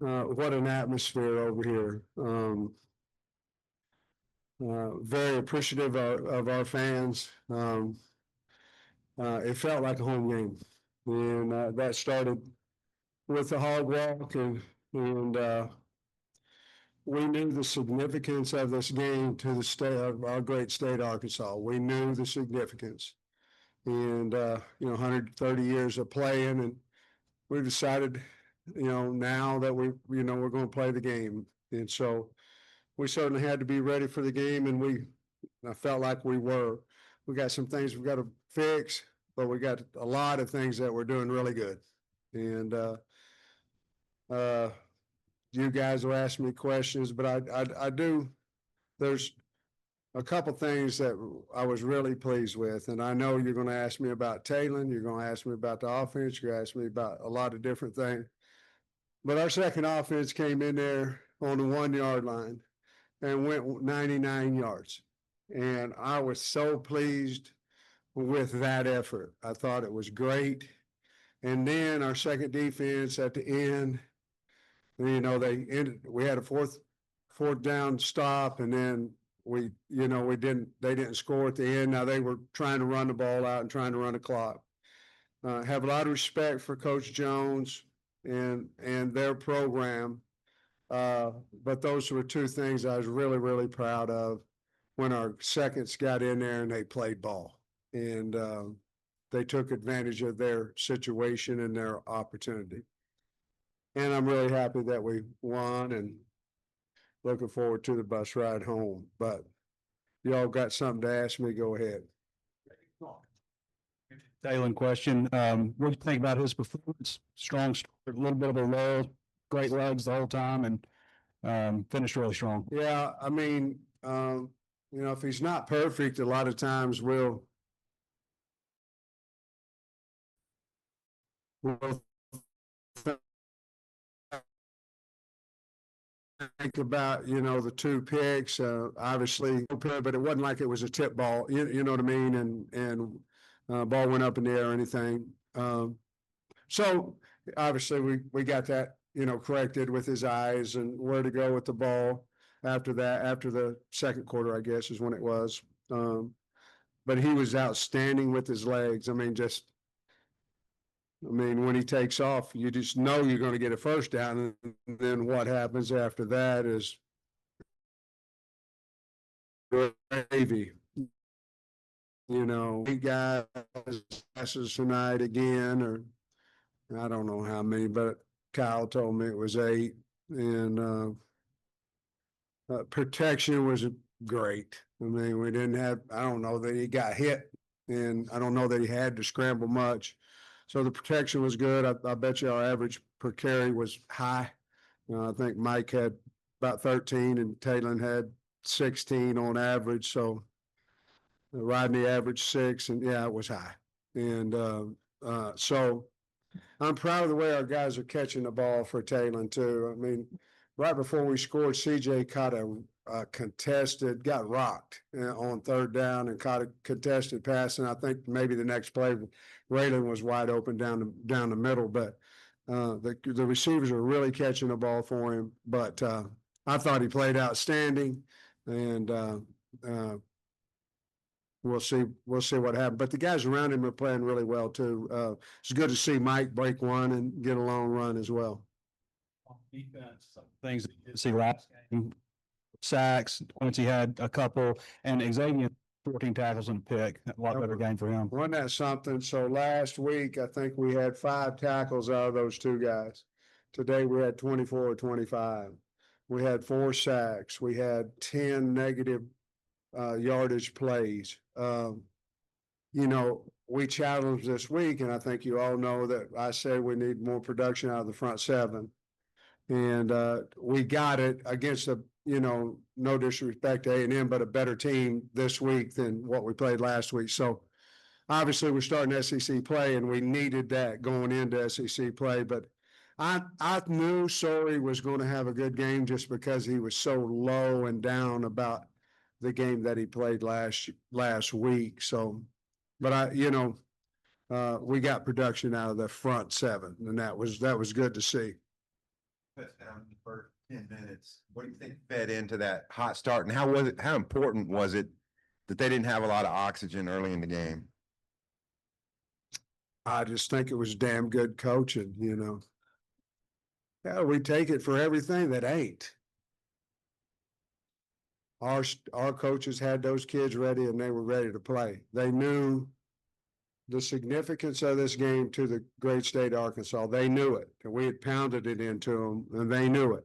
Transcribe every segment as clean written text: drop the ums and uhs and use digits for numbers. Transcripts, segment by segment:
what an atmosphere over here. Very appreciative of our fans. It felt like a home game, and that started with the hog walk, and we knew the significance of this game to the state of our great state, Arkansas. We knew the significance, and 130 years of playing, and we decided, now that we're going to play the game, and so we certainly had to be ready for the game, and I felt like we were. We got some things we got to fix, but we got a lot of things that we're doing really good, and you guys will ask me questions, but I do. There's a couple things that I was really pleased with, and I know you're going to ask me about Talon. You're going to ask me about the offense. You're going to ask me about a lot of different things. But our second offense came in there on the 1 yard line and went 99 yards, and I was so pleased with that effort. I thought it was great. And then our second defense at the end, we had a fourth down stop, and then they didn't score at the end. Now they were trying to run the ball out and trying to run the clock. Have a lot of respect for Coach Jones and their program. But those were two things I was really, really proud of when our seconds got in there and they played ball. And they took advantage of their situation and their opportunity. And I'm really happy that we won and looking forward to the bus ride home. But y'all got something to ask me, go ahead. Talon question. What do you think about his performance? Strong start, a little bit of a lull, great legs the whole time, and finished really strong. Yeah, I mean, if he's not perfect, a lot of times we'll think about, the two picks, obviously, but it wasn't like it was a tip ball, you know what I mean? And ball went up in the air or anything. So obviously we got that, corrected with his eyes and where to go with the ball after that, after the second quarter, I guess is when it was. But he was outstanding with his legs. When he takes off, you just know you're going to get a first down, and then what happens after that is gravy. He got passes tonight again, or I don't know how many, but Kyle told me it was 8, and protection was great. We didn't have, I don't know that he got hit, and I don't know that he had to scramble much. So the protection was good. I bet you our average per carry was high. I think Mike had about 13 and Talon had 16 on average. So Rodney averaged 6, and yeah, it was high. And so I'm proud of the way our guys are catching the ball for Talon too. Right before we scored, CJ caught a contested, got rocked on third down and caught a contested pass. And I think maybe the next play, Raylan was wide open down the middle, but the receivers are really catching the ball for him. But I thought he played outstanding, and we'll see what happens. But the guys around him are playing really well too. It's good to see Mike break one and get a long run as well. Defense, some things that you didn't see last game. Sacks, Quincy had a couple, and Xavier 14 tackles and a pick. A lot better game for him. Wasn't that something? So last week, I think we had 5 tackles out of those 2 guys. Today we had 24 or 25. We had 4 sacks. We had 10 negative yardage plays. We challenged this week, and I think you all know that I said we need more production out of the front 7. And we got it against no disrespect to A&M, but a better team this week than what we played last week. So obviously we're starting SEC play, and we needed that going into SEC play. But I knew Sorey was going to have a good game just because he was so low and down about the game that he played last week. So, but we got production out of the front 7, and that was good to see. touchdown in the first 10 minutes. What do you think fed into that hot start, and how important was it that they didn't have a lot of oxygen early in the game? I just think it was damn good coaching, you know. Yeah, we take it for everything that ain't. Our coaches had those kids ready and they were ready to play. They knew the significance of this game to the great state of Arkansas. They knew it, and we had pounded it into them, and they knew it.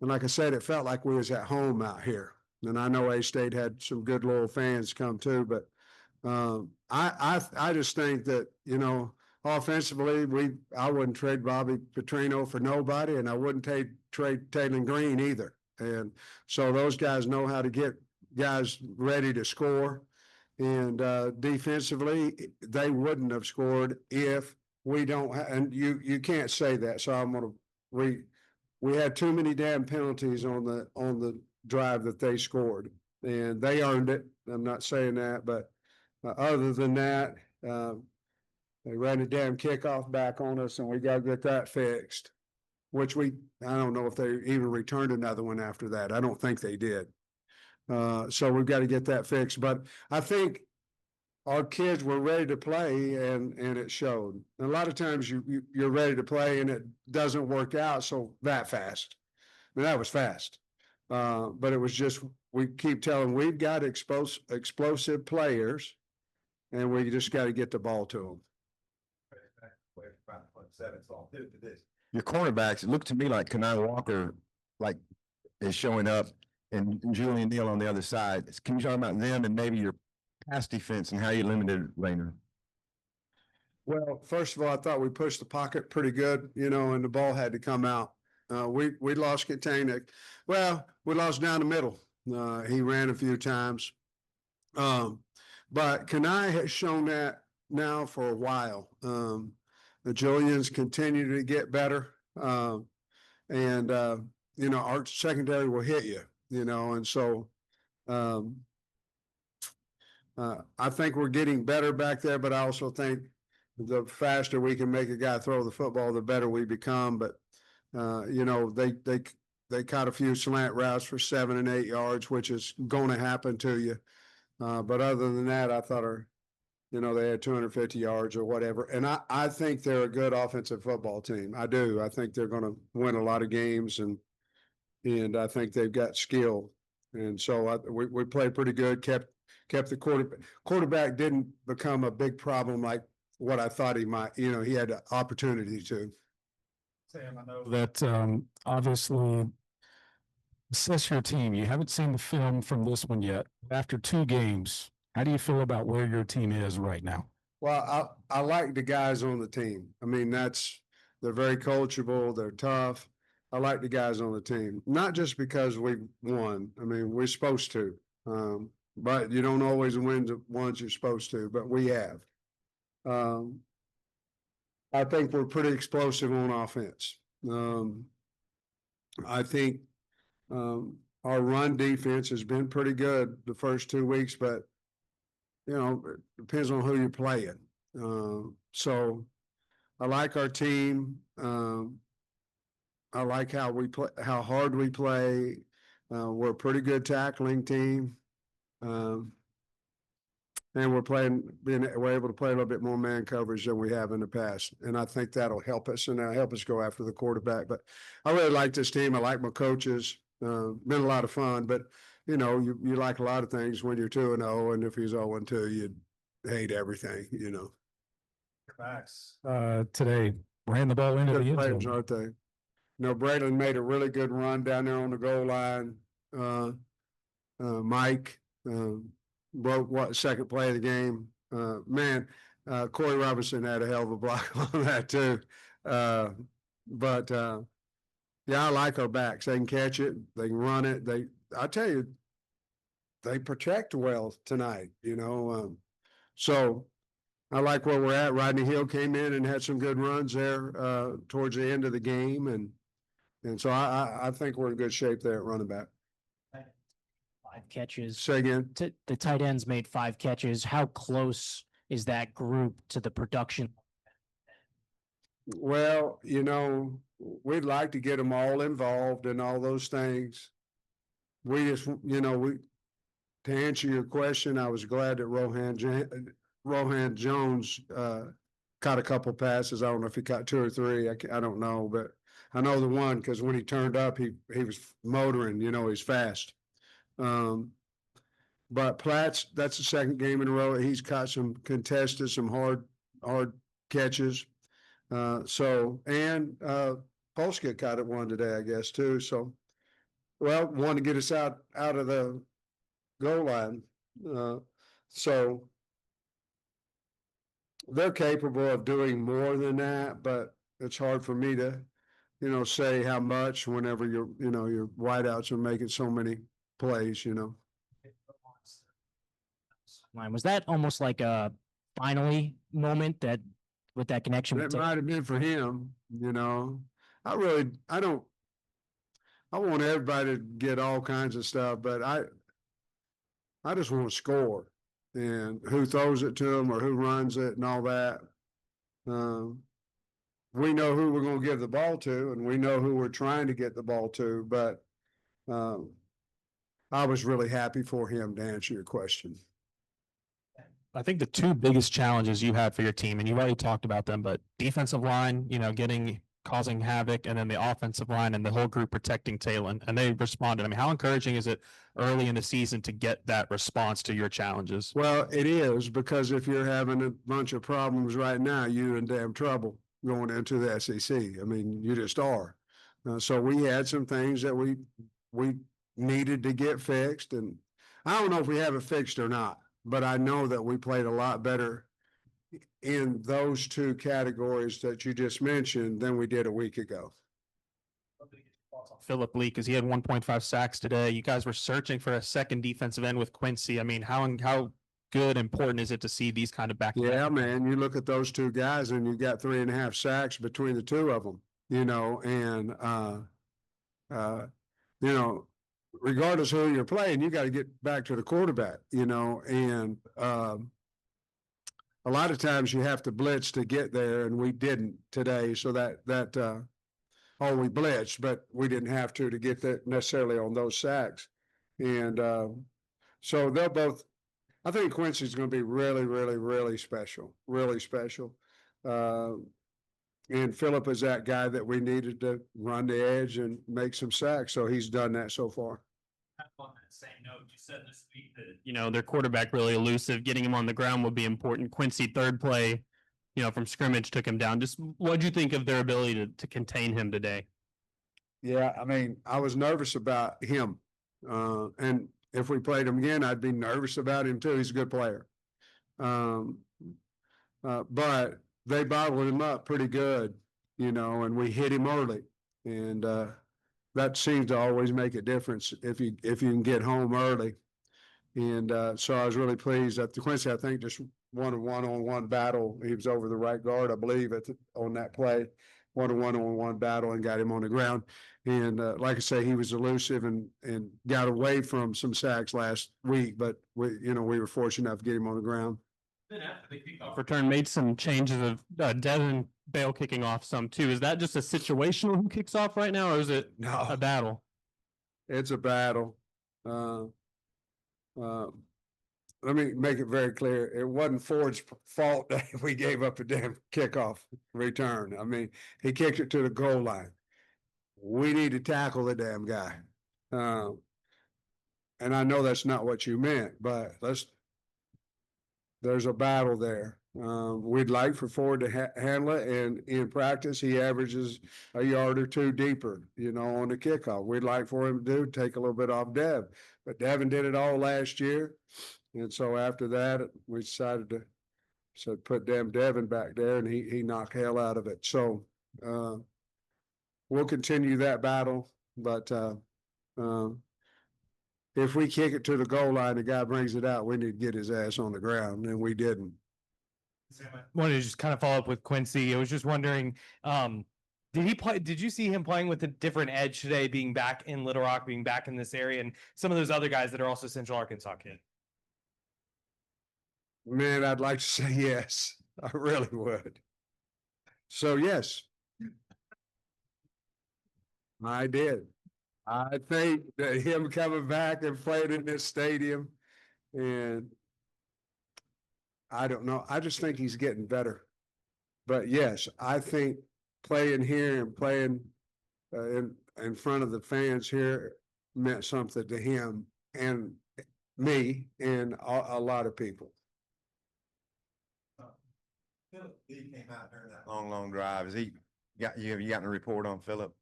And like I said, it felt like we was at home out here. And I know A-State had some good loyal fans come too, but I just think that, you know, offensively, I wouldn't trade Bobby Petrino for nobody, and I wouldn't trade Taylor Green either. And so those guys know how to get guys ready to score. And defensively, they wouldn't have scored if we don't. And you can't say that. So I'm gonna we had too many damn penalties on the drive that they scored, and they earned it. I'm not saying that, but other than that, they ran a damn kickoff back on us, and we got to get that fixed. Which I don't know if they even returned another one after that. I don't think they did. So we've got to get that fixed. But I think our kids were ready to play, and it showed. And a lot of times you're ready to play and it doesn't work out so that fast. I mean, that was fast. But it was just, we keep telling we've got explosive players, and we just got to get the ball to them. Your cornerbacks, it looked to me like Kanai Walker, like, is showing up, and Julian Neal on the other side. Can you talk about them and maybe your pass defense and how you limited Rayner? Well, first of all, I thought we pushed the pocket pretty good, you know, and the ball had to come out. We lost containment. Well, we lost down the middle. He ran a few times. But Kanai has shown that now for a while. The Julians continue to get better. And you know, our secondary will hit you, you know, and so I think we're getting better back there, but I also think the faster we can make a guy throw the football, the better we become. But you know, they caught a few slant routes for 7 and 8 yards, which is going to happen to you. But other than that, I thought you know, they had 250 yards or whatever. And I think they're a good offensive football team. I do. I think they're going to win a lot of games, and I think they've got skill. And so we played pretty good, kept the quarterback didn't become a big problem like what I thought he might. You know, he had the opportunity to. Sam, I know that obviously assess your team. You haven't seen the film from this one yet. After 2 games, how do you feel about where your team is right now? Well, I like the guys on the team. I mean, they're very coachable. They're tough. I like the guys on the team, not just because we won. I mean, we're supposed to, but you don't always win the ones you're supposed to, but we have. I think we're pretty explosive on offense. I think our run defense has been pretty good the first 2 weeks, but you know, it depends on who you're playing. So I like our team. I like how we play, how hard we play. We're a pretty good tackling team. And we're able to play a little bit more man coverage than we have in the past. And I think that'll help us, and that'll help us go after the quarterback. But I really like this team. I like my coaches. Been a lot of fun, but you know, you like a lot of things when you're 2-0, and if he's 0-2, you'd hate everything, you know. Backs today ran the ball into Good the end players, zone. aren't they? You know, Braylon made a really good run down there on the goal line. Mike broke second play of the game. Man, Corey Robinson had a hell of a block on that too. But yeah, I like our backs. They can catch it. They can run it. I tell you, they protect well tonight, you know. So I like where we're at. Rodney Hill came in and had some good runs there towards the end of the game. And so I think we're in good shape there at running back. 5 catches. Say again. The tight ends made 5 catches. How close is that group to the production? Well, you know, we'd like to get them all involved in all those things. We just, to answer your question, I was glad that Rohan Jones, caught a couple passes. I don't know if he caught two or three. I don't know, but I know the one, because when he turned up, he was motoring, he's fast. But Platt's, that's the second game in a row. He's caught some contested, some hard catches. Polska caught it one today, I guess, too. So, well, wanted to get us out of the goal line. So they're capable of doing more than that, but it's hard for me to, say how much whenever your wideouts are making so many plays, Was that almost like a finally moment that with that connection? It might have been for him, I want everybody to get all kinds of stuff, but I just want to score, and who throws it to them or who runs it and all that. We know who we're going to give the ball to, and we know who we're trying to get the ball to, but I was really happy for him, to answer your question. I think the two biggest challenges you had for your team, and you've already talked about them, but defensive line, causing havoc, and then the offensive line and the whole group protecting Talon, and they responded. I mean, how encouraging is it early in the season to get that response to your challenges? Well, it is, because if you're having a bunch of problems right now, you're in damn trouble going into the SEC. I mean, you just are. So we had some things that we needed to get fixed, and I don't know if we have it fixed or not, but I know that we played a lot better in those two categories that you just mentioned than we did a week ago. Philip Lee, because he had 1.5 sacks today. You guys were searching for a second defensive end with Quincy. I mean, how good, important is it to see these kind of back? Yeah, man, you look at those two guys and you got 3.5 sacks between the two of them, regardless of who you're playing, you got to get back to the quarterback, and a lot of times you have to blitz to get there, and we didn't today. So we blitzed, but we didn't have to get that necessarily on those sacks. And so they'll both, I think Quincy's going to be really, really, really special, really special. And Philip is that guy that we needed to run the edge and make some sacks. So he's done that so far. On that same note, you said this week that, their quarterback really elusive, getting him on the ground would be important. Quincy, third play, from scrimmage took him down. Just what'd you think of their ability to contain him today? Yeah, I mean, I was nervous about him. And if we played him again, I'd be nervous about him too. He's a good player. But they bottled him up pretty good, and we hit him early. And that seems to always make a difference if you can get home early. And so I was really pleased that Quincy, I think, just won a one-on-one battle. He was over the right guard, I believe, on that play, won a one-on-one battle and got him on the ground. And like I say, he was elusive and got away from some sacks last week, but we were fortunate enough to get him on the ground. Then after the kickoff return, made some changes of Devin Bale kicking off some too. Is that just a situational who kicks off right now, or is it a battle? It's a battle. Let me make it very clear. It wasn't Ford's fault that we gave up a damn kickoff return. I mean, he kicked it to the goal line. We need to tackle the damn guy. And I know that's not what you meant, but there's a battle there. We'd like for Ford to handle it, and in practice, he averages a yard or two deeper, on the kickoff. We'd like for him to take a little bit off Dev, but Devin did it all last year. And so after that, we decided to put Devin back there, and he knocked hell out of it. So we'll continue that battle, but if we kick it to the goal line, the guy brings it out, we need to get his ass on the ground, and we didn't. Wanted to just kind of follow up with Quincy. I was just wondering, did you see him playing with a different edge today, being back in Little Rock, being back in this area, and some of those other guys that are also Central Arkansas kids? Man, I'd like to say yes. I really would. So yes. I did. I think that him coming back and playing in this stadium, and I don't know, I just think he's getting better. But yes, I think playing here and playing in front of the fans here meant something to him and me and a lot of people. Philip, he came out during that long drive. Is he have you gotten a report on Philip?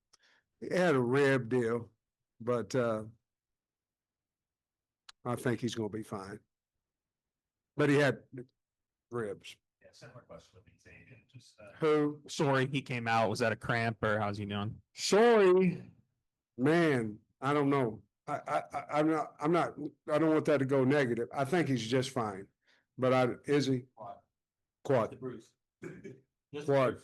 He had a rib deal, but I think he's gonna be fine. But he had ribs. Yeah, similar question with Xavier, just, Who? sorry, he came out. Was that a cramp or how's he doing? Sorry, man, I don't know. I'm not, I don't want that to go negative. I think he's just fine. But is he? Quad. Bruce. Quad.